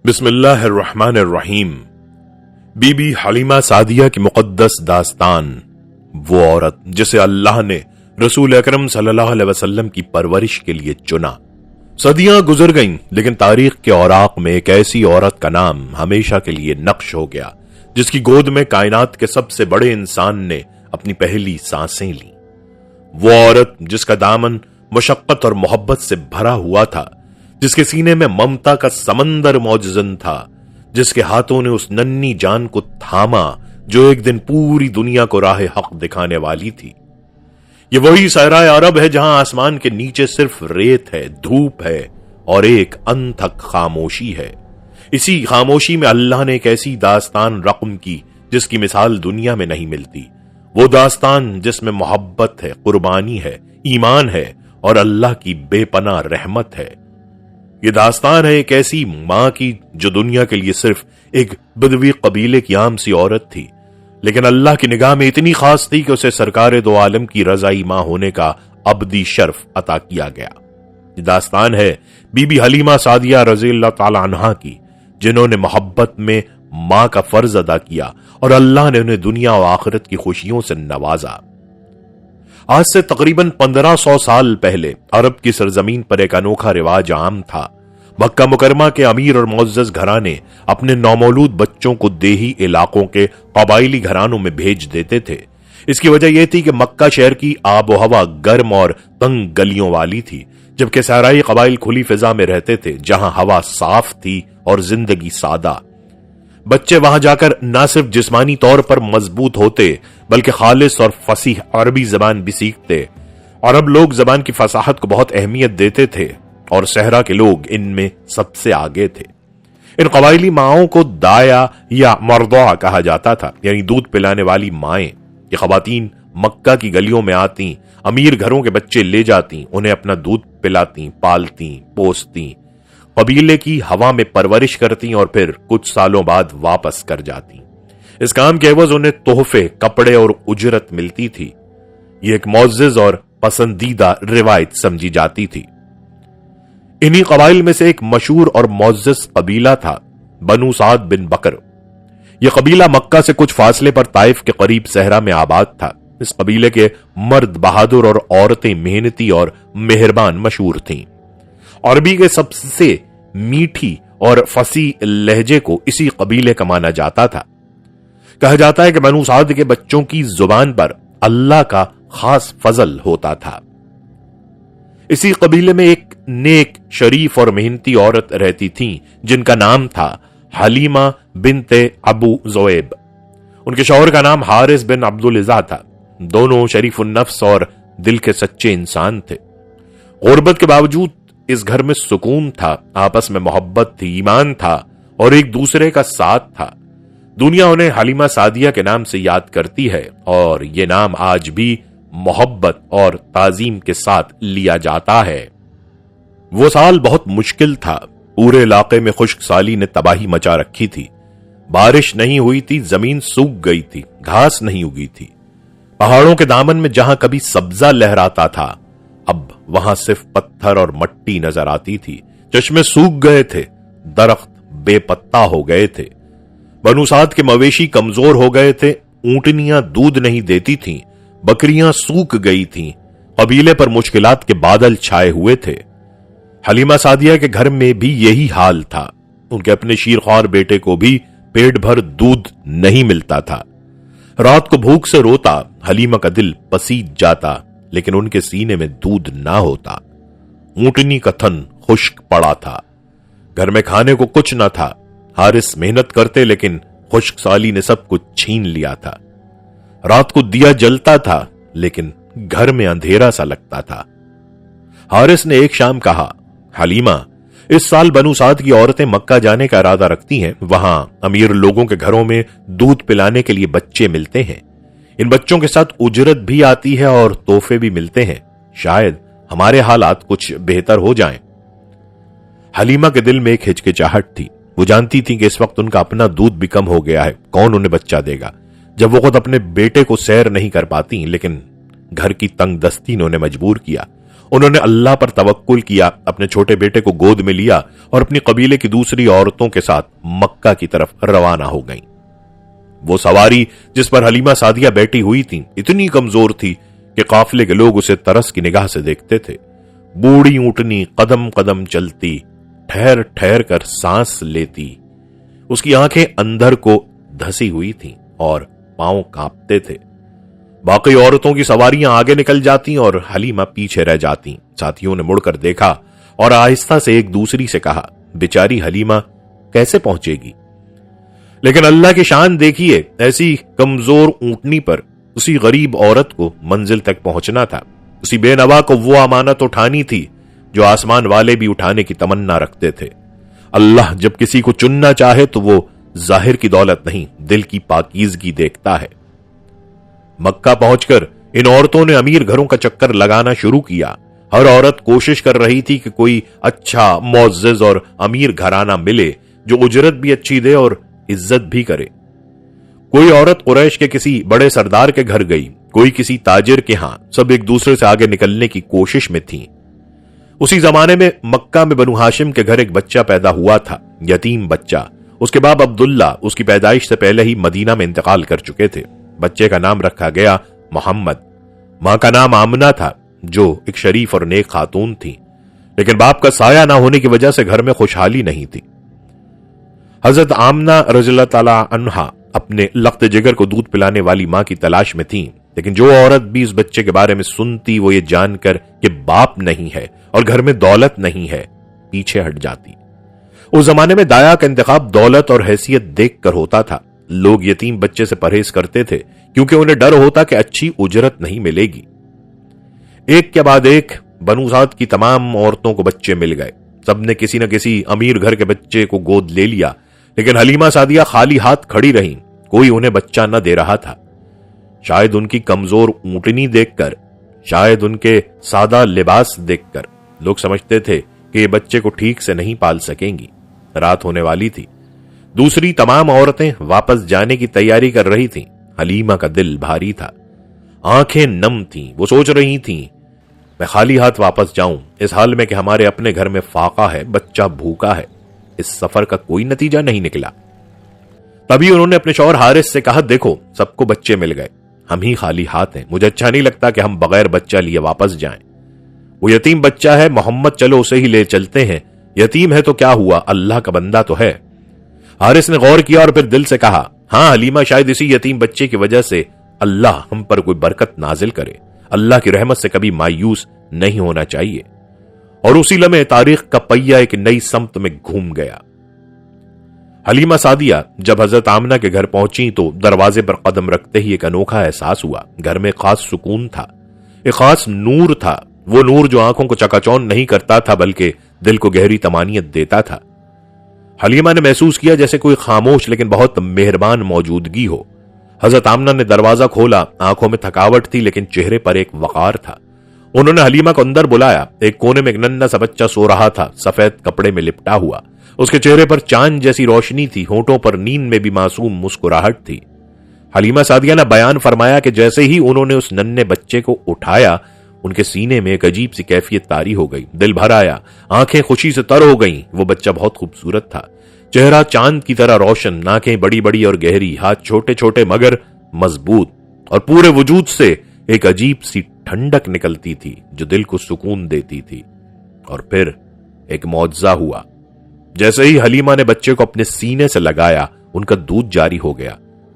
بسم اللہ الرحمن الرحیم۔ بی بی حلیمہ سعدیہ کی مقدس داستان، وہ عورت جسے اللہ نے رسول اکرم صلی اللہ علیہ وسلم کی پرورش کے لیے چنا۔ صدیاں گزر گئیں لیکن تاریخ کے اوراق میں ایک ایسی عورت کا نام ہمیشہ کے لیے نقش ہو گیا جس کی گود میں کائنات کے سب سے بڑے انسان نے اپنی پہلی سانسیں لیں۔ وہ عورت جس کا دامن مشقت اور محبت سے بھرا ہوا تھا، جس کے سینے میں ممتا کا سمندر موجزن تھا، جس کے ہاتھوں نے اس ننھی جان کو تھاما جو ایک دن پوری دنیا کو راہ حق دکھانے والی تھی۔ یہ وہی صحرائے عرب ہے جہاں آسمان کے نیچے صرف ریت ہے، دھوپ ہے اور ایک انتھک خاموشی ہے۔ اسی خاموشی میں اللہ نے ایک ایسی داستان رقم کی جس کی مثال دنیا میں نہیں ملتی۔ وہ داستان جس میں محبت ہے، قربانی ہے، ایمان ہے اور اللہ کی بے پناہ رحمت ہے۔ یہ داستان ہے ایک ایسی ماں کی جو دنیا کے لیے صرف ایک بدوی قبیلے کی عام سی عورت تھی، لیکن اللہ کی نگاہ میں اتنی خاص تھی کہ اسے سرکار دو عالم کی رضائی ماں ہونے کا ابدی شرف عطا کیا گیا۔ یہ داستان ہے بی بی حلیمہ سعدیہ رضی اللہ تعالی عنہا کی، جنہوں نے محبت میں ماں کا فرض ادا کیا اور اللہ نے انہیں دنیا و آخرت کی خوشیوں سے نوازا۔ آج سے تقریباً 1500 سال پہلے عرب کی سرزمین پر ایک انوکھا رواج عام تھا۔ مکہ مکرمہ کے امیر اور معزز گھرانے اپنے نومولود بچوں کو دیہی علاقوں کے قبائلی گھرانوں میں بھیج دیتے تھے۔ اس کی وجہ یہ تھی کہ مکہ شہر کی آب و ہوا گرم اور تنگ گلیوں والی تھی، جبکہ صحرائی قبائل کھلی فضا میں رہتے تھے جہاں ہوا صاف تھی اور زندگی سادہ۔ بچے وہاں جا کر نہ صرف جسمانی طور پر مضبوط ہوتے بلکہ خالص اور فصیح عربی زبان بھی سیکھتے۔ عرب لوگ زبان کی فصاحت کو بہت اہمیت دیتے تھے اور صحرا کے لوگ ان میں سب سے آگے تھے۔ ان قبائلی ماؤں کو دایا یا مرضع کہا جاتا تھا، یعنی دودھ پلانے والی مائیں۔ یہ خواتین مکہ کی گلیوں میں آتی، امیر گھروں کے بچے لے جاتی، انہیں اپنا دودھ پلاتی، پالتی، پوستی، قبیلے کی ہوا میں پرورش کرتی اور پھر کچھ سالوں بعد واپس کر جاتی۔ اس کام کے عوض انہیں تحفے، کپڑے اور اجرت ملتی تھی۔ یہ ایک معزز اور پسندیدہ روایت سمجھی جاتی تھی۔ انہی قبائل میں سے ایک مشہور اور معزز قبیلہ تھا بنو سعد بن بکر۔ یہ قبیلہ مکہ سے کچھ فاصلے پر طائف کے قریب صحرا میں آباد تھا۔ اس قبیلے کے مرد بہادر اور عورتیں محنتی اور مہربان مشہور تھیں۔ عربی کے سب سے میٹھی اور فصیح لہجے کو اسی قبیلے کا مانا جاتا تھا۔ کہا جاتا ہے کہ بنو سعد کے بچوں کی زبان پر اللہ کا خاص فضل ہوتا تھا۔ اسی قبیلے میں ایک نیک، شریف اور محنتی عورت رہتی تھیں جن کا نام تھا حلیمہ بنت ابو زویب۔ ان کے شوہر کا نام حارث بن عبدالعزا تھا۔ دونوں شریف النفس اور دل کے سچے انسان تھے۔ غربت کے باوجود اس گھر میں سکون تھا، آپس میں محبت تھی، ایمان تھا اور ایک دوسرے کا ساتھ تھا۔ دنیا انہیں حلیمہ سعدیہ کے نام سے یاد کرتی ہے اور یہ نام آج بھی محبت اور تعظیم کے ساتھ لیا جاتا ہے۔ وہ سال بہت مشکل تھا۔ پورے علاقے میں خشک سالی نے تباہی مچا رکھی تھی۔ بارش نہیں ہوئی تھی، زمین سوکھ گئی تھی، گھاس نہیں اگی تھی۔ پہاڑوں کے دامن میں جہاں کبھی سبزہ لہراتا تھا، اب وہاں صرف پتھر اور مٹی نظر آتی تھی۔ چشمے سوکھ گئے تھے، درخت بے پتا ہو گئے تھے۔ بنو سعد کے مویشی کمزور ہو گئے تھے، اونٹنیاں دودھ نہیں دیتی تھیں، بکریاں سوکھ گئی تھیں، قبیلے پر مشکلات کے بادل چھائے ہوئے تھے۔ حلیمہ سعدیہ کے گھر میں بھی یہی حال تھا۔ ان کے اپنے شیرخوار بیٹے کو بھی پیٹ بھر دودھ نہیں ملتا تھا۔ رات کو بھوک سے روتا، حلیمہ کا دل پسیج جاتا، لیکن ان کے سینے میں دودھ نہ ہوتا۔ اونٹنی کا تھن خشک پڑا تھا، گھر میں کھانے کو کچھ نہ تھا۔ حارث محنت کرتے لیکن خشک سالی نے سب کچھ چھین لیا تھا۔ رات کو دیا جلتا تھا لیکن گھر میں اندھیرا سا لگتا تھا۔ حارث نے ایک شام کہا، حلیمہ، اس سال بنو سعد کی عورتیں مکہ جانے کا ارادہ رکھتی ہیں۔ وہاں امیر لوگوں کے گھروں میں دودھ پلانے کے لیے بچے ملتے ہیں۔ ان بچوں کے ساتھ اجرت بھی آتی ہے اور تحفے بھی ملتے ہیں۔ شاید ہمارے حالات کچھ بہتر ہو جائیں۔ حلیمہ کے دل میں ایک ہچکچاہٹ تھی۔ وہ جانتی تھی کہ اس وقت ان کا اپنا دودھ بھی کم ہو گیا ہے، کون انہیں بچہ دے گا جب وہ خود اپنے بیٹے کو سیر نہیں کر پاتی، لیکن گھر کی تنگ دستی نے انہیں مجبور کیا۔ انہوں نے اللہ پر توکل کیا، اپنے چھوٹے بیٹے کو گود میں لیا اور اپنی قبیلے کی دوسری عورتوں کے ساتھ مکہ کی طرف روانہ ہو گئیں۔ وہ سواری جس پر حلیمہ سعدیہ بیٹھی ہوئی تھی اتنی کمزور تھی کہ قافلے کے لوگ اسے ترس کی نگاہ سے دیکھتے تھے۔ بوڑھی اونٹنی قدم قدم چلتی، ٹھہر ٹھہر کر سانس لیتی، اس کی آنکھیں اندر کو دھسی ہوئی تھیں اور پاؤں کانپتے تھے۔ باقی عورتوں کی سواریاں آگے نکل جاتی اور حلیمہ پیچھے رہ جاتی۔ ساتھیوں نے مڑ کر دیکھا اور آہستہ سے ایک دوسری سے کہا، بیچاری حلیمہ کیسے پہنچے گی؟ لیکن اللہ کی شان دیکھیے، ایسی کمزور اونٹنی پر اسی غریب عورت کو منزل تک پہنچنا تھا۔ اسی بے نوا کو وہ امانت اٹھانی تھی جو آسمان والے بھی اٹھانے کی تمنا رکھتے تھے۔ اللہ جب کسی کو چننا چاہے تو وہ ظاہر کی دولت نہیں، دل کی پاکیزگی دیکھتا ہے۔ مکہ پہنچ کر ان عورتوں نے امیر گھروں کا چکر لگانا شروع کیا۔ ہر عورت کوشش کر رہی تھی کہ کوئی اچھا، معزز اور امیر گھرانہ ملے جو اجرت بھی اچھی دے اور عزت بھی کرے۔ کوئی عورت قریش کے کسی بڑے سردار کے گھر گئی، کوئی کسی تاجر کے ہاں، سب ایک دوسرے سے آگے نکلنے کی کوشش میں تھیں۔ اسی زمانے میں مکہ میں بنو ہاشم کے گھر ایک بچہ پیدا ہوا تھا، یتیم بچہ۔ اس کے باپ عبداللہ اس کی پیدائش سے پہلے ہی مدینہ میں انتقال کر چکے تھے۔ بچے کا نام رکھا گیا محمد۔ ماں کا نام آمنہ تھا جو ایک شریف اور نیک خاتون تھی، لیکن باپ کا سایہ نہ ہونے کی وجہ سے گھر میں خوشحالی نہیں تھی۔ حضرت آمنہ رضی اللہ تعالی عنہا اپنے لخت جگر کو دودھ پلانے والی ماں کی تلاش میں تھیں، لیکن جو عورت بھی اس بچے کے بارے میں سنتی وہ یہ جان کر کہ باپ نہیں ہے اور گھر میں دولت نہیں ہے پیچھے ہٹ جاتی۔ اس زمانے میں دایا کا انتخاب دولت اور حیثیت دیکھ کر ہوتا تھا۔ لوگ یتیم بچے سے پرہیز کرتے تھے کیونکہ انہیں ڈر ہوتا کہ اچھی اجرت نہیں ملے گی۔ ایک کے بعد ایک بنو سعد کی تمام عورتوں کو بچے مل گئے۔ سب نے کسی نہ کسی امیر گھر کے بچے کو گود لے لیا، لیکن حلیمہ سعدیہ خالی ہاتھ کھڑی رہیں، کوئی انہیں بچہ نہ دے رہا تھا۔ شاید ان کی کمزور اونٹنی دیکھ کر، شاید ان کے سادہ لباس دیکھ کر لوگ سمجھتے تھے کہ یہ بچے کو ٹھیک سے نہیں پال سکیں گی۔ رات ہونے والی تھی، دوسری تمام عورتیں واپس جانے کی تیاری کر رہی تھیں۔ حلیمہ کا دل بھاری تھا، آنکھیں نم تھیں۔ وہ سوچ رہی تھیں، میں خالی ہاتھ واپس جاؤں اس حال میں کہ ہمارے اپنے گھر میں فاقہ ہے، بچہ بھوکا ہے، اس سفر کا کوئی نتیجہ نہیں نکلا۔ تبھی انہوں نے اپنے شوہر حارث سے کہا، دیکھو سب کو بچے مل گئے، ہم ہی خالی ہاتھ ہیں، مجھے اچھا نہیں لگتا کہ ہم بغیر بچہ لیے واپس جائیں۔ وہ یتیم بچہ ہے محمد، چلو اسے ہی لے چلتے ہیں، یتیم ہے تو کیا ہوا، اللہ کا بندہ تو ہے۔ حارث نے غور کیا اور پھر دل سے کہا، ہاں حلیمہ، شاید اسی یتیم بچے کی وجہ سے اللہ ہم پر کوئی برکت نازل کرے، اللہ کی رحمت سے کبھی مایوس نہیں ہونا چاہیے۔ اور اسی لمحے تاریخ کا پہیہ ایک نئی سمت میں گھوم گیا۔ حلیمہ سعدیہ جب حضرت آمنہ کے گھر پہنچی تو دروازے پر قدم رکھتے ہی ایک انوکھا احساس ہوا۔ گھر میں ایک خاص سکون تھا، ایک خاص نور تھا، وہ نور جو آنکھوں کو چکا چوند نہیں کرتا تھا بلکہ دل کو گہری طمانینت دیتا تھا۔ حلیمہ نے محسوس کیا جیسے کوئی خاموش لیکن بہت مہربان موجودگی ہو۔ حضرت آمنہ نے دروازہ کھولا، آنکھوں میں تھکاوٹ تھی لیکن چہرے پر ایک وقار تھا۔ انہوں نے حلیمہ کو اندر بلایا۔ ایک کونے میں ایک ننھا سا بچہ سو رہا تھا، سفید کپڑے میں لپٹا ہوا، اس کے چہرے پر چاند جیسی روشنی تھی، ہونٹوں پر نیند میں بھی معصوم مسکراہٹ تھی۔ حلیمہ سعدیہ نے بیان فرمایا کہ جیسے ہی انہوں نے اس ننھے بچے کو اٹھایا، ان کے سینے میں ایک عجیب سی کیفیت طاری ہو گئی، دل بھر آیا، آنکھیں خوشی سے تر ہو گئیں۔ وہ بچہ بہت خوبصورت تھا، چہرہ چاند کی طرح روشن، ناکیں بڑی بڑی اور گہری، ہاتھ چھوٹے چھوٹے مگر مضبوط، اور پورے وجود سے ایک عجیب سی ٹھنڈک نکلتی تھی جو دل کو سکون دیتی تھی۔ اور پھر ایک معجزہ ہوا۔ جیسے ہی حلیمہ نے بچے کو اپنے سینے سے لگایا، ان کا دودھ جاری ہو گیا۔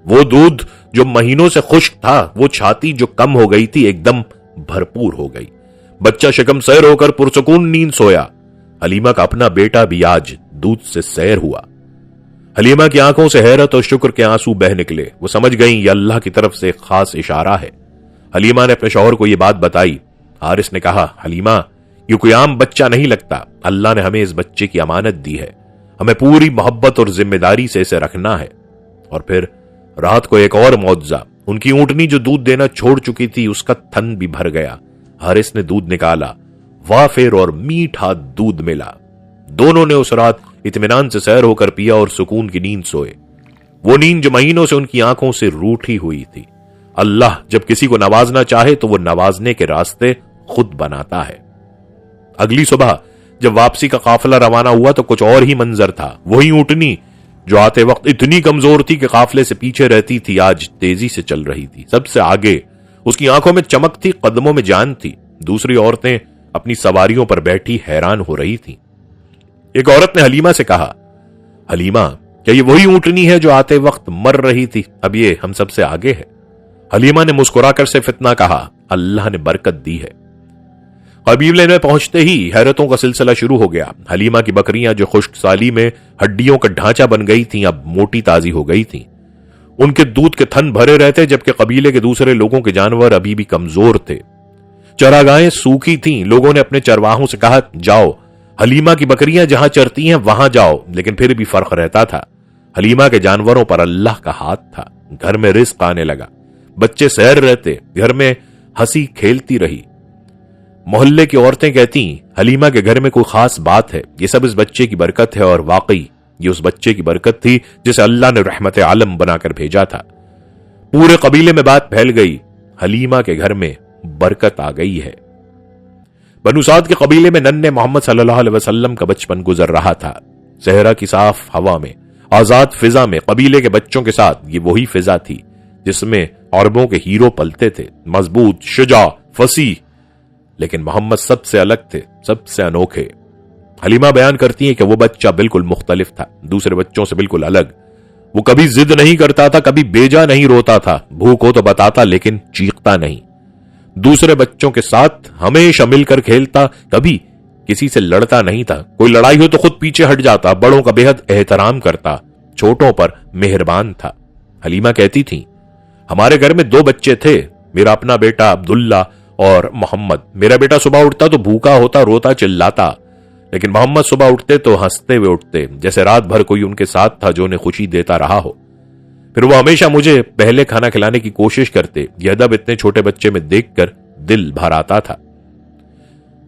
وہ دودھ جو مہینوں سے خشک تھا، وہ چھاتی جو کم ہو گئی تھی، ایک دم بھرپور ہو گئی۔ بچہ شکم سیر ہو کر پرسکون نیند سویا۔ حلیمہ کا اپنا بیٹا بھی آج دودھ سے سیر ہوا۔ حلیمہ کی آنکھوں سے حیرت اور شکر کے آنسو بہ نکلے۔ وہ سمجھ گئیں یہ اللہ کی طرف سے ایک خاص اشارہ ہے۔ حلیمہ نے اپنے شوہر کو یہ بات بتائی۔ حارث نے کہا، حلیمہ یہ کوئی عام بچہ نہیں لگتا، اللہ نے ہمیں اس بچے کی امانت دی ہے، ہمیں پوری محبت اور ذمہ داری سے اسے رکھنا ہے۔ اور پھر رات کو ایک اور معجزہ، ان کی اونٹنی جو دودھ دینا چھوڑ چکی تھی اس کا تھن بھی بھر گیا۔ حارث نے دودھ نکالا، وافر اور میٹھا دودھ ملا۔ دونوں نے اس رات اطمینان سے سیر ہو کر پیا اور سکون کی نیند سوئے، وہ نیند جو مہینوں سے ان کی آنکھوں سے روٹھی ہوئی تھی۔ اللہ جب کسی کو نوازنا چاہے تو وہ نوازنے کے راستے خود بناتا ہے۔ اگلی صبح جب واپسی کا قافلہ روانہ ہوا تو کچھ اور ہی منظر تھا. وہی اونٹنی جو آتے وقت اتنی کمزور تھی کہ قافلے سے پیچھے رہتی تھی، آج تیزی سے چل رہی تھی، سب سے آگے. اس کی آنکھوں میں چمک تھی، قدموں میں جان تھی. دوسری عورتیں اپنی سواریوں پر بیٹھی حیران ہو رہی تھیں. ایک عورت نے حلیمہ سے کہا، حلیمہ کیا یہ وہی اونٹنی ہے جو آتے وقت مر رہی تھی؟ اب یہ ہم سب سے آگے ہے. حلیمہ نے مسکرا کر سے فتنہ کہا، اللہ نے برکت دی ہے. قبیلے میں پہنچتے ہی حیرتوں کا سلسلہ شروع ہو گیا. حلیمہ کی بکریاں جو خشک سالی میں ہڈیوں کا ڈھانچہ بن گئی تھیں اب موٹی تازی ہو گئی تھیں. ان کے دودھ کے تھن بھرے رہتے جبکہ قبیلے کے دوسرے لوگوں کے جانور ابھی بھی کمزور تھے. چراگاہیں سوکھی تھیں. لوگوں نے اپنے چرواہوں سے کہا، جاؤ حلیمہ کی بکریاں جہاں چرتی ہیں وہاں جاؤ. لیکن پھر بھی فرق رہتا تھا. حلیمہ کے جانوروں پر اللہ کا ہاتھ تھا. گھر میں رزق آنے لگا، بچے سیر رہتے، گھر میں ہنسی کھیلتی رہی. محلے کی عورتیں کہتی، حلیمہ کے گھر میں کوئی خاص بات ہے، یہ سب اس بچے کی برکت ہے. اور واقعی یہ اس بچے کی برکت تھی جسے اللہ نے رحمت عالم بنا کر بھیجا تھا. پورے قبیلے میں بات پھیل گئی، حلیمہ کے گھر میں برکت آ گئی ہے. بنو سعد کے قبیلے میں ننھے محمد صلی اللہ علیہ وسلم کا بچپن گزر رہا تھا. صحرا کی صاف ہوا میں، آزاد فضا میں قبیلے کے بچوں کے ساتھ یہ وہی فضا تھی جس میں عربوں کے ہیرو پلتے تھے، مضبوط، شجاع، فصیح. لیکن محمد سب سے الگ تھے، سب سے انوکھے. حلیمہ بیان کرتی ہیں کہ وہ بچہ بالکل مختلف تھا، دوسرے بچوں سے بالکل الگ. وہ کبھی ضد نہیں کرتا تھا، کبھی بیجا نہیں روتا تھا، بھوک ہو تو بتاتا لیکن چیختا نہیں. دوسرے بچوں کے ساتھ ہمیشہ مل کر کھیلتا، کبھی کسی سے لڑتا نہیں تھا. کوئی لڑائی ہو تو خود پیچھے ہٹ جاتا، بڑوں کا بے حد احترام کرتا، چھوٹوں پر مہربان تھا. حلیمہ کہتی تھیں، ہمارے گھر میں 2 بچے تھے، میرا اپنا بیٹا عبداللہ اور محمد. میرا بیٹا صبح اٹھتا تو بھوکا ہوتا، روتا چلاتا، لیکن محمد صبح اٹھتے تو ہنستے ہوئے اٹھتے، جیسے رات بھر کوئی ان کے ساتھ تھا جو انہیں خوشی دیتا رہا ہو. پھر وہ ہمیشہ مجھے پہلے کھانا کھلانے کی کوشش کرتے. یہ ادب اتنے چھوٹے بچے میں دیکھ کر دل بھر آتا تھا.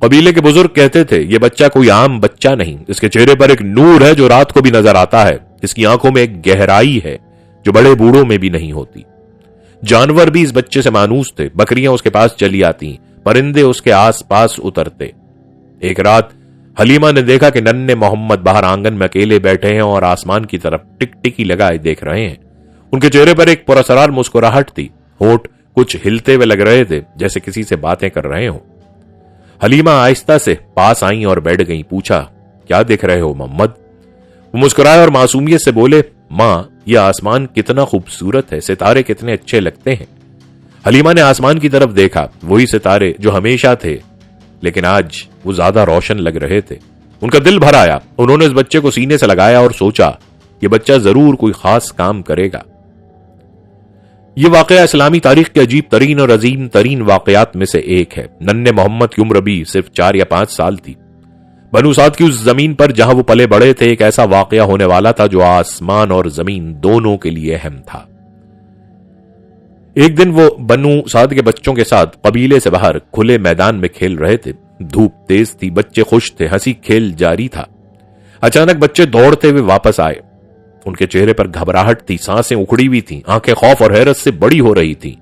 قبیلے کے بزرگ کہتے تھے، یہ بچہ کوئی عام بچہ نہیں، اس کے چہرے پر ایک نور ہے جو رات کو بھی نظر آتا ہے. اس کی آنکھوں میں ایک گہرائی ہے جو بڑے بوڑھوں میں بھی نہیں ہوتی. جانور بھی اس بچے سے مانوس تھے. بکریاں اس کے پاس چلی آتی، پرندے اس کے آس پاس اترتے. ایک رات حلیمہ نے دیکھا کہ ننھے محمد باہر آنگن میں اکیلے بیٹھے ہیں اور آسمان کی طرف ٹک ٹکی لگائے دیکھ رہے ہیں. ان کے چہرے پر ایک پراسرار مسکراہٹ تھی، ہونٹ کچھ ہلتے ہوئے لگ رہے تھے جیسے کسی سے باتیں کر رہے ہوں. حلیمہ آہستہ سے پاس آئیں اور بیٹھ گئیں. پوچھا، کیا دیکھ رہے ہو محمد؟ وہ مسکرائے اور معصومیت سے بولے، ماں یہ آسمان کتنا خوبصورت ہے، ستارے کتنے اچھے لگتے ہیں. حلیمہ نے آسمان کی طرف دیکھا، وہی ستارے جو ہمیشہ تھے لیکن آج وہ زیادہ روشن لگ رہے تھے. ان کا دل بھر آیا. انہوں نے اس بچے کو سینے سے لگایا اور سوچا یہ بچہ ضرور کوئی خاص کام کرے گا. یہ واقعہ اسلامی تاریخ کے عجیب ترین اور عظیم ترین واقعات میں سے ایک ہے. ننھے محمد کی عمر بھی صرف 4 یا 5 سال تھی. بنو سعد کی اس زمین پر جہاں وہ پلے بڑے تھے ایک ایسا واقعہ ہونے والا تھا جو آسمان اور زمین دونوں کے لیے اہم تھا. ایک دن وہ بنو سعد کے بچوں کے ساتھ قبیلے سے باہر کھلے میدان میں کھیل رہے تھے. دھوپ تیز تھی، بچے خوش تھے، ہنسی کھیل جاری تھا. اچانک بچے دوڑتے ہوئے واپس آئے. ان کے چہرے پر گھبراہٹ تھی، سانسیں اکھڑی ہوئی تھیں، آنکھیں خوف اور حیرت سے بڑی ہو رہی تھیں.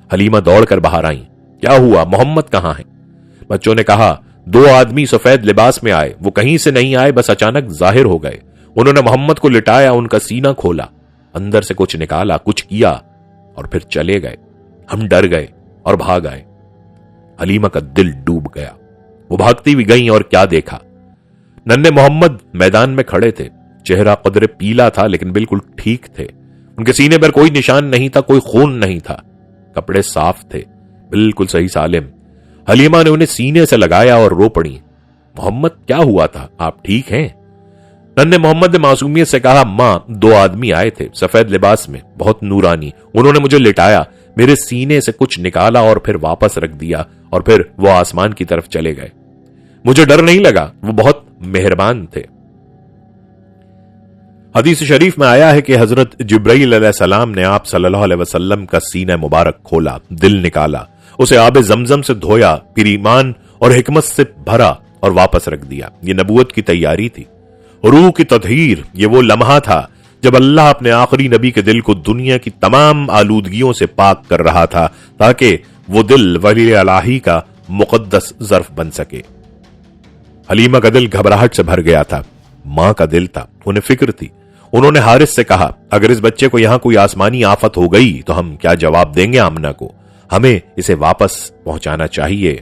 حلیمہ دوڑ کر باہر آئیں. کیا ہوا؟ محمد کہاں ہے؟ بچوں نے کہا، 2 آدمی سفید لباس میں آئے، وہ کہیں سے نہیں آئے، بس اچانک ظاہر ہو گئے. انہوں نے محمد کو لٹایا، ان کا سینہ کھولا، اندر سے کچھ نکالا، کچھ کیا اور پھر چلے گئے. ہم ڈر گئے اور بھاگ آئے. حلیمہ کا دل ڈوب گیا. وہ بھاگتی ہوئی گئیں اور کیا دیکھا؟ ننھے محمد میدان میں کھڑے تھے. چہرہ قدرے پیلا تھا لیکن بالکل ٹھیک تھے. ان کے سینے پر کوئی نشان نہیں تھا، کوئی خون نہیں تھا. کپڑے صاف تھے، بالکل صحیح سالم. حلیمہ نے انہیں سینے سے لگایا اور رو پڑی. محمد کیا ہوا تھا؟ آپ ٹھیک ہیں؟ ننھے محمد نے معصومیت سے کہا، ماں 2 آدمی آئے تھے سفید لباس میں، بہت نورانی. انہوں نے مجھے لٹایا، میرے سینے سے کچھ نکالا اور پھر واپس رکھ دیا اور پھر وہ آسمان کی طرف چلے گئے. مجھے ڈر نہیں لگا، وہ بہت مہربان تھے. حدیث شریف میں آیا ہے کہ حضرت جبرائیل علیہ السلام نے آپ صلی اللہ علیہ وسلم کا سینہ مبارک کھولا، دل نکالا، اسے آب زمزم سے دھویا، پھر ایمان اور حکمت سے بھرا اور واپس رکھ دیا. یہ نبوت کی تیاری تھی، روح کی تطہیر. یہ وہ لمحہ تھا جب اللہ اپنے آخری نبی کے دل کو دنیا کی تمام آلودگیوں سے پاک کر رہا تھا تاکہ وہ دل ولی الہی کا مقدس ظرف بن سکے. حلیمہ کا دل گھبراہٹ سے بھر گیا تھا، ماں کا دل تھا، انہیں فکر تھی۔ انہوں نے حارث سے کہا، اگر اس بچے کو یہاں کوئی آسمانی آفت ہو گئی تو ہم کیا جواب دیں گے آمنہ کو؟ ہمیں اسے واپس پہنچانا چاہیے۔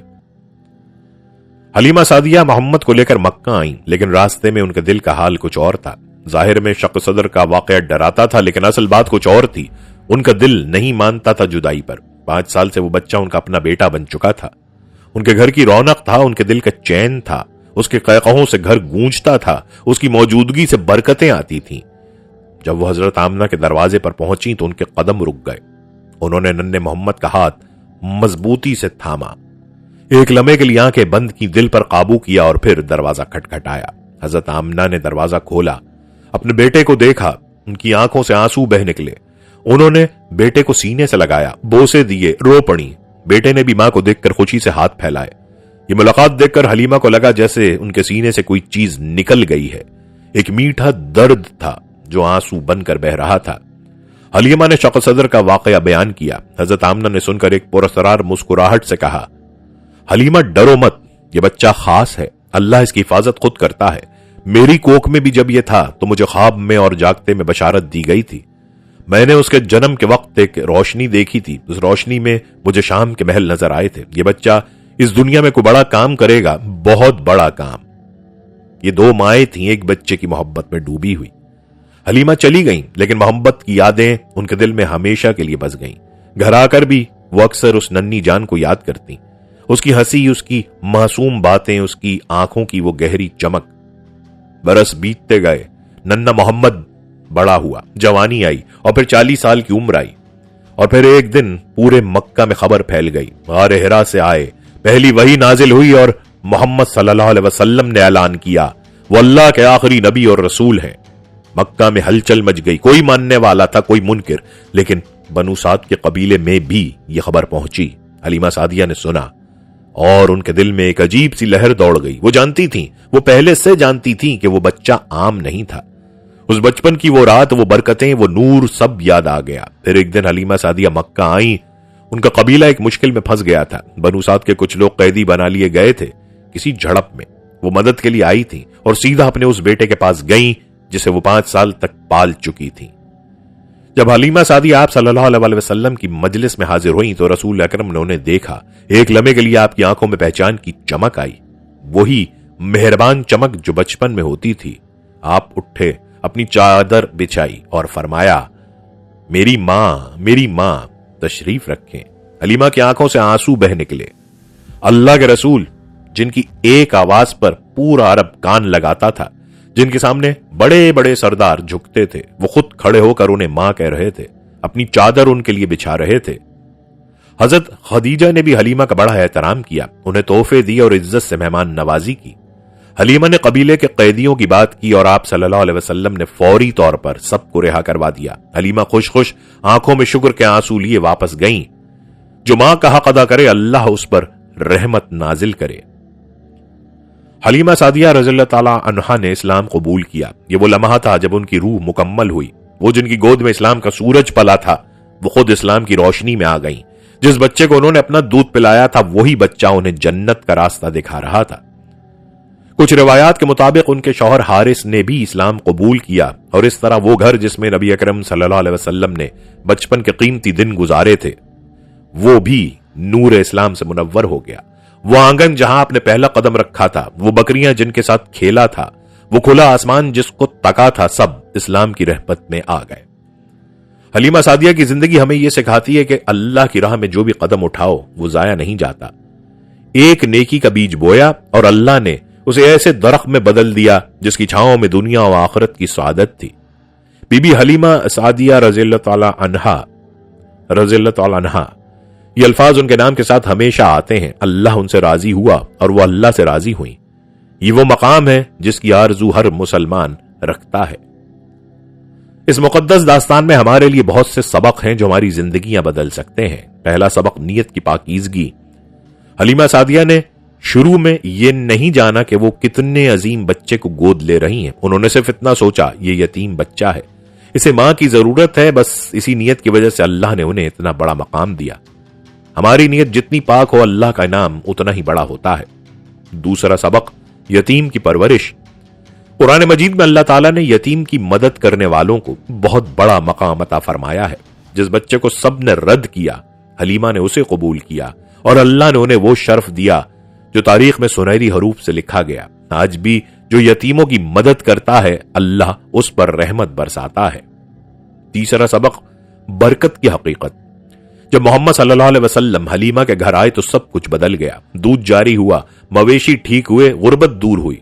حلیمہ سعدیہ محمد کو لے کر مکہ آئیں، لیکن راستے میں ان کے دل کا حال کچھ اور تھا۔ ظاہر میں شق صدر کا واقعہ ڈراتا تھا، لیکن اصل بات کچھ اور تھی۔ ان کا دل نہیں مانتا تھا جدائی پر۔ 5 سال سے وہ بچہ ان کا اپنا بیٹا بن چکا تھا، ان کے گھر کی رونق تھا، ان کے دل کا چین تھا، اس کے قہقہوں سے گھر گونجتا تھا، اس کی موجودگی سے برکتیں آتی تھیں۔ جب وہ حضرت آمنہ کے دروازے پر پہنچی تو ان کے قدم رک گئے۔ انہوں نے ننھے محمد کا ہاتھ مضبوطی سے تھاما، ایک لمحے کے لیے آنکھیں بند کی، دل پر قابو کیا اور پھر دروازہ کھٹکھٹایا۔ حضرت آمنہ نے دروازہ کھولا، اپنے بیٹے کو دیکھا، ان کی آنکھوں سے آنسو بہ نکلے۔ انہوں نے بیٹے کو سینے سے لگایا، بوسے دیے، رو پڑی۔ بیٹے نے بھی ماں کو دیکھ کر خوشی سے ہاتھ پھیلائے۔ یہ ملاقات دیکھ کر حلیمہ کو لگا جیسے ان کے سینے سے کوئی چیز نکل گئی ہے۔ ایک میٹھا درد تھا جو آنسو بن کر بہ رہا تھا۔ حلیمہ نے شق صدر کا واقعہ بیان کیا۔ حضرت آمنہ نے سن کر ایک پراسرار مسکراہٹ سے کہا، حلیمہ ڈرو مت، یہ بچہ خاص ہے، اللہ اس کی حفاظت خود کرتا ہے۔ میری کوکھ میں بھی جب یہ تھا تو مجھے خواب میں اور جاگتے میں بشارت دی گئی تھی۔ میں نے اس کے جنم کے وقت ایک روشنی دیکھی تھی، اس روشنی میں مجھے شام کے محل نظر آئے تھے۔ یہ بچہ اس دنیا میں کوئی بڑا کام کرے گا، بہت بڑا کام۔ یہ 2 مائیں تھیں ایک بچے کی محبت میں ڈوبی ہوئی۔ حلیمہ چلی گئیں، لیکن محبت کی یادیں ان کے دل میں ہمیشہ کے لیے بس گئیں۔ گھر آ کر بھی وہ اکثر اس ننھی جان کو یاد کرتی، اس کی ہنسی، اس کی معصوم باتیں، اس کی آنکھوں کی وہ گہری چمک۔ برس بیتتے گئے، ننھا محمد بڑا ہوا، جوانی آئی اور پھر 40 سال کی عمر آئی، اور پھر ایک دن پورے مکہ میں خبر پھیل گئی۔ غار حرا سے آئے، پہلی وحی نازل ہوئی اور محمد صلی اللہ علیہ وسلم نے اعلان کیا وہ اللہ کے آخری نبی اور رسول ہیں۔ مکہ میں ہلچل مچ گئی، کوئی ماننے والا تھا، کوئی منکر، لیکن بنو سعد کے قبیلے میں بھی یہ خبر پہنچی۔ حلیمہ سعدیہ نے سنا اور ان کے دل میں ایک عجیب سی لہر دوڑ گئی۔ وہ جانتی تھیں، وہ پہلے سے جانتی تھیں کہ وہ بچہ عام نہیں تھا۔ اس بچپن کی وہ رات، وہ برکتیں، وہ نور، سب یاد آ گیا۔ پھر ایک دن حلیمہ سعدیہ مکہ آئیں۔ ان کا قبیلہ ایک مشکل میں پھنس گیا تھا۔ بنو سعد کے کچھ لوگ قیدی بنا لیے گئے تھے کسی جھڑپ میں۔ وہ مدد کے لیے آئی تھیں اور سیدھا اپنے اس بیٹے کے پاس گئیں جسے وہ 5 سال تک پال چکی تھیں۔ جب حلیمہ سعدیہ آپ صلی اللہ علیہ وسلم کی مجلس میں حاضر ہوئیں تو رسول اکرم نے انہیں دیکھا۔ ایک لمحے کے لیے آپ کی آنکھوں میں پہچان کی چمک آئی، وہی مہربان چمک جو بچپن میں ہوتی تھی۔ آپ اٹھے، اپنی چادر بچھائی اور فرمایا، میری ماں تشریف رکھیں۔ حلیمہ کی آنکھوں سے آنسو بہ نکلے۔ اللہ کے رسول، جن کی ایک آواز پر پورا عرب کان لگاتا تھا، جن کے سامنے بڑے بڑے سردار جھکتے تھے، وہ خود کھڑے ہو کر انہیں ماں کہہ رہے تھے، اپنی چادر ان کے لیے بچھا رہے تھے۔ حضرت خدیجہ نے بھی حلیمہ کا بڑا احترام کیا، انہیں تحفے دیے اور عزت سے مہمان نوازی کی۔ حلیمہ نے قبیلے کے قیدیوں کی بات کی اور آپ صلی اللہ علیہ وسلم نے فوری طور پر سب کو رہا کروا دیا۔ حلیمہ خوش آنکھوں میں شکر کے آنسو لیے واپس گئیں۔ جو ماں کا حق ادا کرے اللہ اس پر رحمت نازل کرے۔ حلیمہ سعدیہ رضی اللہ تعالی عنہا نے اسلام قبول کیا۔ یہ وہ لمحہ تھا جب ان کی روح مکمل ہوئی۔ وہ جن کی گود میں اسلام کا سورج پلا تھا، وہ خود اسلام کی روشنی میں آ گئیں۔ جس بچے کو انہوں نے اپنا دودھ پلایا تھا، وہی بچہ انہیں جنت کا راستہ دکھا رہا تھا۔ کچھ روایات کے مطابق ان کے شوہر حارث نے بھی اسلام قبول کیا، اور اس طرح وہ گھر جس میں نبی اکرم صلی اللہ علیہ وسلم نے بچپن کے قیمتی دن گزارے تھے، وہ بھی نور اسلام سے منور ہو گیا۔ وہ آنگن جہاں آپ نے پہلا قدم رکھا تھا، وہ بکریاں جن کے ساتھ کھیلا تھا، وہ کھلا آسمان جس کو تکا تھا، سب اسلام کی رحمت میں آ گئے۔ حلیمہ سعدیہ کی زندگی ہمیں یہ سکھاتی ہے کہ اللہ کی راہ میں جو بھی قدم اٹھاؤ وہ ضائع نہیں جاتا۔ ایک نیکی کا بیج بویا اور اللہ نے اسے ایسے درخت میں بدل دیا جس کی چھاؤں میں دنیا و آخرت کی سعادت تھی۔ بی بی حلیمہ سعدیہ رضی اللہ تعالی عنہا، یہ الفاظ ان کے نام کے ساتھ ہمیشہ آتے ہیں۔ اللہ ان سے راضی ہوا اور وہ اللہ سے راضی ہوئیں۔ یہ وہ مقام ہے جس کی آرزو ہر مسلمان رکھتا ہے۔ اس مقدس داستان میں ہمارے لیے بہت سے سبق ہیں جو ہماری زندگیاں بدل سکتے ہیں۔ پہلا سبق نیت کی پاکیزگی۔ حلیمہ سعدیہ نے شروع میں یہ نہیں جانا کہ وہ کتنے عظیم بچے کو گود لے رہی ہیں۔ انہوں نے صرف اتنا سوچا، یہ یتیم بچہ ہے، اسے ماں کی ضرورت ہے، بس اسی نیت کی وجہ سے اللہ نے انہیں اتنا بڑا مقام دیا۔ ہماری نیت جتنی پاک ہو، اللہ کا انعام اتنا ہی بڑا ہوتا ہے۔ دوسرا سبق، یتیم کی پرورش۔ قرآن مجید میں اللہ تعالیٰ نے یتیم کی مدد کرنے والوں کو بہت بڑا مقام عطا فرمایا ہے۔ جس بچے کو سب نے رد کیا، حلیمہ نے اسے قبول کیا اور اللہ نے انہیں وہ شرف دیا جو تاریخ میں سنہری حروف سے لکھا گیا۔ آج بھی جو یتیموں کی مدد کرتا ہے اللہ اس پر رحمت برساتا ہے۔ تیسرا سبق، برکت کی حقیقت۔ جب محمد صلی اللہ علیہ وسلم حلیمہ کے گھر آئے تو سب کچھ بدل گیا۔ دودھ جاری ہوا، مویشی ٹھیک ہوئے، غربت دور ہوئی۔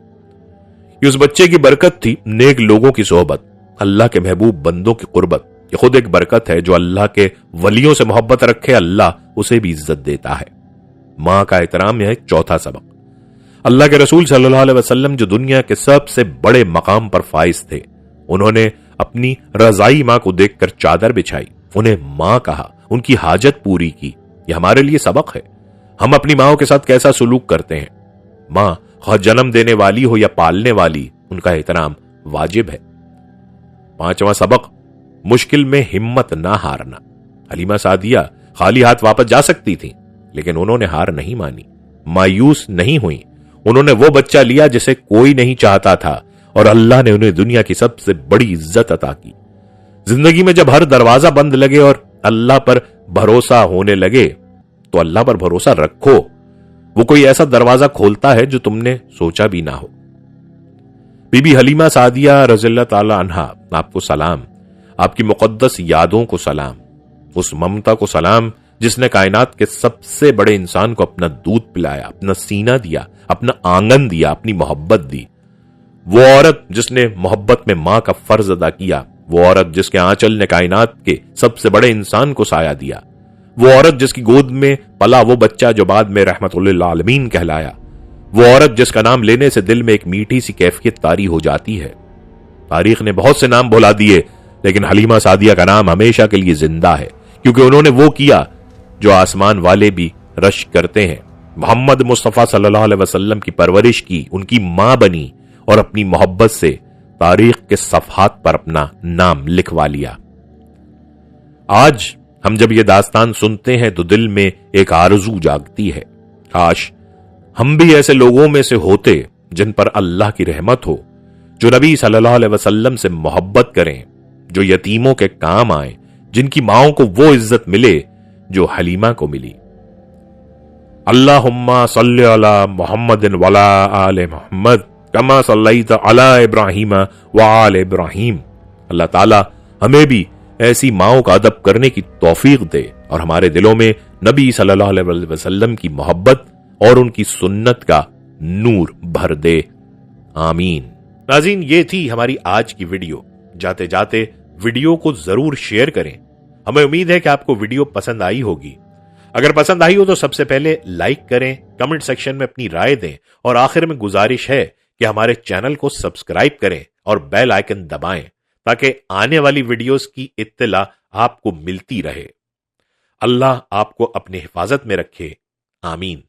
یہ اس بچے کی برکت تھی، نیک لوگوں کی صحبت، اللہ کے محبوب بندوں کی قربت۔ یہ خود ایک برکت ہے۔ جو اللہ کے ولیوں سے محبت رکھے اللہ اسے بھی عزت دیتا ہے۔ ماں کا احترام، یہ ایک چوتھا سبق۔ اللہ کے رسول صلی اللہ علیہ وسلم جو دنیا کے سب سے بڑے مقام پر فائز تھے، انہوں نے اپنی رضائی ماں کو دیکھ کر چادر بچھائی، انہیں ماں کہا، ان کی حاجت پوری کی۔ یہ ہمارے لیے سبق ہے، ہم اپنی ماں کے ساتھ کیسا سلوک کرتے ہیں۔ ماں خواہ جنم دینے والی ہو یا پالنے والی، ان کا احترام واجب ہے۔ پانچواں سبق، مشکل میں ہمت نہ ہارنا۔ حلیمہ سعدیہ خالی ہاتھ واپس جا سکتی تھیں، لیکن انہوں نے ہار نہیں مانی، مایوس نہیں ہوئی۔ انہوں نے وہ بچہ لیا جسے کوئی نہیں چاہتا تھا، اور اللہ نے انہیں دنیا کی سب سے بڑی عزت عطا کی۔ زندگی میں جب ہر دروازہ بند لگے اور اللہ پر بھروسہ ہونے لگے تو اللہ پر بھروسہ رکھو، وہ کوئی ایسا دروازہ کھولتا ہے جو تم نے سوچا بھی نہ ہو۔ بی بی حلیمہ سعدیہ رضی اللہ تعالی عنہا، آپ کو سلام، آپ کی مقدس یادوں کو سلام، اس ممتا کو سلام جس نے کائنات کے سب سے بڑے انسان کو اپنا دودھ پلایا، اپنا سینہ دیا، اپنا آنگن دیا، اپنی محبت دی۔ وہ عورت جس نے محبت میں ماں کا فرض ادا کیا، وہ عورت جس کے آنچل نے کائنات کے سب سے بڑے انسان کو سایہ دیا، وہ عورت جس کی گود میں پلا وہ بچہ جو بعد میں رحمت للعالمین کہلایا، وہ عورت جس کا نام لینے سے دل میں ایک میٹھی سی کیفیت طاری ہو جاتی ہے۔ تاریخ نے بہت سے نام بھلا دیے، لیکن حلیمہ سعدیہ کا نام ہمیشہ کے لیے زندہ ہے، کیونکہ انہوں نے وہ کیا جو آسمان والے بھی رش کرتے ہیں۔ محمد مصطفیٰ صلی اللہ علیہ وسلم کی پرورش کی، ان کی ماں بنی اور اپنی محبت سے تاریخ کے صفحات پر اپنا نام لکھوا لیا۔ آج ہم جب یہ داستان سنتے ہیں تو دل میں ایک آرزو جاگتی ہے، کاش ہم بھی ایسے لوگوں میں سے ہوتے جن پر اللہ کی رحمت ہو، جو نبی صلی اللہ علیہ وسلم سے محبت کریں، جو یتیموں کے کام آئیں، جن کی ماؤں کو وہ عزت ملے جو حلیمہ کو ملی۔ اللہم صلی علی محمد وعلی آل محمد کما صلیت علی ابراہیم وآل ابراہیم۔ اللہ تعالی ہمیں بھی ایسی ماؤں کا ادب کرنے کی توفیق دے اور ہمارے دلوں میں نبی صلی اللہ علیہ وسلم کی محبت اور ان کی سنت کا نور بھر دے، آمین۔ ناظرین، یہ تھی ہماری آج کی ویڈیو۔ جاتے جاتے ویڈیو کو ضرور شیئر کریں، ہمیں امید ہے کہ آپ کو ویڈیو پسند آئی ہوگی۔ اگر پسند آئی ہو تو سب سے پہلے لائک کریں، کمنٹ سیکشن میں اپنی رائے دیں، اور آخر میں گزارش ہے کہ ہمارے چینل کو سبسکرائب کریں اور بیل آئیکن دبائیں تاکہ آنے والی ویڈیوز کی اطلاع آپ کو ملتی رہے۔ اللہ آپ کو اپنی حفاظت میں رکھے، آمین۔